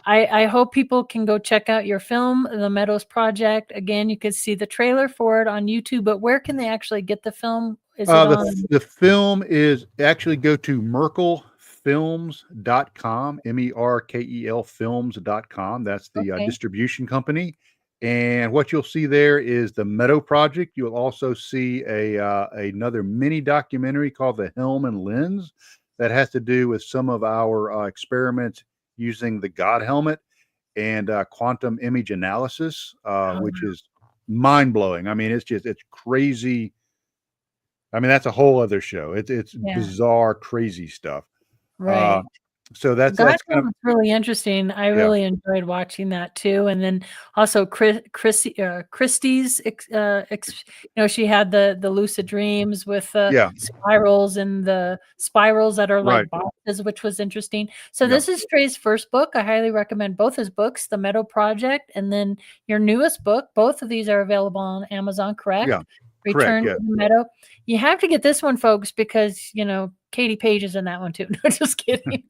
I hope people can go check out your film, The Meadows Project. Again, you could see the trailer for it on YouTube, but where can they actually get the film? Is it on? the film is actually go to merkelfilms.com, MERKEL films.com. That's the Okay. distribution company. And what you'll see there is the Meadow Project. You'll also see another mini documentary called The Helm and Lens that has to do with some of our experiments using the God helmet and quantum image analysis, which is mind blowing. I mean, it's crazy. I mean, that's a whole other show. It's Yeah. bizarre, crazy stuff. Uh, Right. so that's kind Godfall of was really interesting. I yeah, really enjoyed watching that too. And then also Christie's, she had the lucid dreams with the yeah, spirals and the spirals that are right, like boxes, which was interesting. So yeah, this is Trey's first book. I highly recommend both his books, The Meadow Project, and then your newest book. Both of these are available on Amazon, yeah, correct? correct, Return to yeah. the Meadow. You have to get this one, folks, because Katie Paige is in that one too. No, just kidding.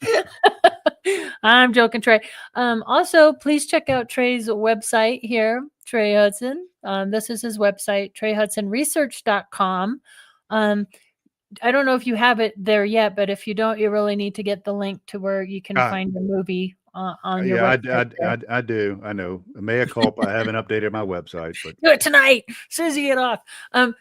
I'm joking, Trey. Also, please check out Trey's website here, Trey Hudson. This is his website, treyhudsonresearch.com. I don't know if you have it there yet, but if you don't, you really need to get the link to where you can Uh, find the movie on your yeah, website there. I do. I know. Mea culpa. I haven't updated my website, but Do it tonight, as soon as you get off.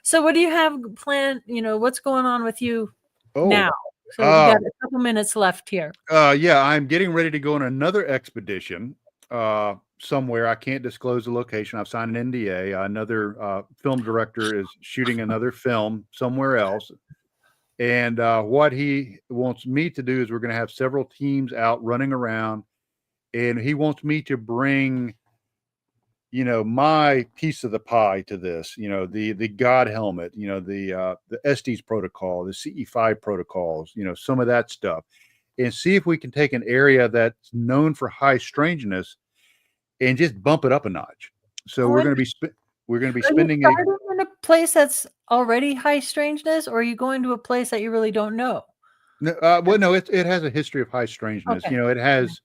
So what do you have planned? What's going on with you oh, now? So we uh, got a couple minutes left here. yeah, I'm getting ready to go on another expedition somewhere. I can't disclose the location. I've signed an NDA. Another film director is shooting another film somewhere else. And what he wants me to do is we're going to have several teams out running around, and he wants me to bring, my piece of the pie to this. The God helmet, the Estes protocol, the CE5 protocols, some of that stuff, and see if we can take an area that's known for high strangeness and just bump it up a notch. So Oh, we're going to be are you spending a starting in a place that's already high strangeness, or are you going to a place that you really don't know? no, well, no, it has a history of high strangeness. Okay. It has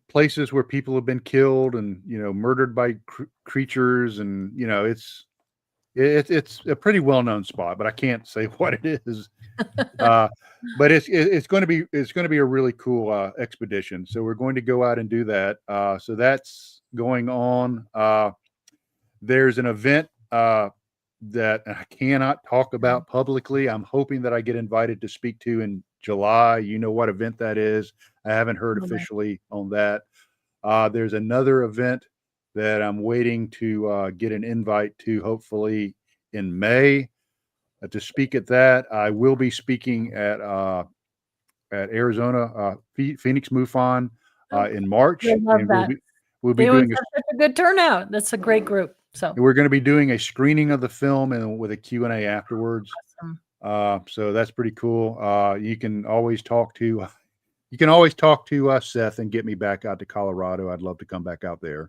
places where people have been killed and murdered by creatures, and it's a pretty well known spot, but I can't say what it is. Uh, but it's going to be a really cool expedition. So we're going to go out and do that. So that's going on. There's an event that I cannot talk about publicly. I'm hoping that I get invited to speak to in July. You know what event that is. I haven't heard Okay. officially on that. There's another event that I'm waiting to get an invite to, hopefully in May, to speak at that. I will be speaking at Arizona Phoenix MUFON Oh, in I March, love and that. we'll be They always doing have such a good turnout. That's a great group. So we're going to be doing a screening of the film and with a Q&A afterwards. awesome. So that's pretty cool. You can always talk to Seth and get me back out to Colorado. I'd love to come back out there.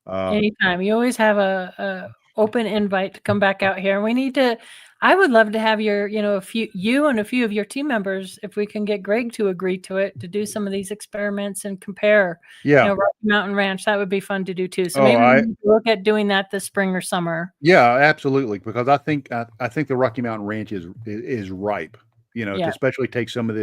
Anytime. You always have a open invite to come back out here. And we need to I would love to have you and a few of your team members, if we can get Greg to agree to it, to do some of these experiments and compare, Yeah. Rocky Mountain Ranch. That would be fun to do too. So Oh, maybe we need to look at doing that this spring or summer. yeah, absolutely. Because I think the Rocky Mountain Ranch is ripe, to Yeah. especially take some of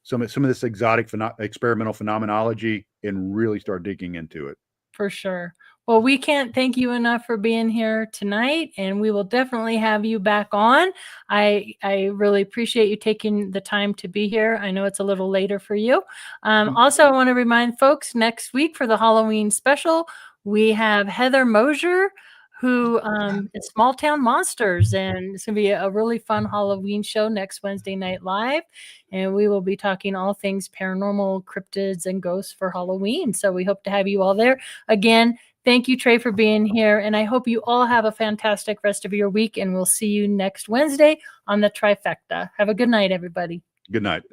some of this exotic experimental phenomenology and really start digging into it. For sure. Well, we can't thank you enough for being here tonight, and we will definitely have you back on. I really appreciate you taking the time to be here. I know it's a little later for you. Also, I want to remind folks, next week for the Halloween special, we have Heather Mosier, who is Small Town Monsters, and it's going to be a really fun Halloween show next Wednesday night live, and we will be talking all things paranormal, cryptids, and ghosts for Halloween. So we hope to have you all there. Again, thank you, Trey, for being here, and I hope you all have a fantastic rest of your week, and we'll see you next Wednesday on the Trifecta. Have a good night, everybody. Good night.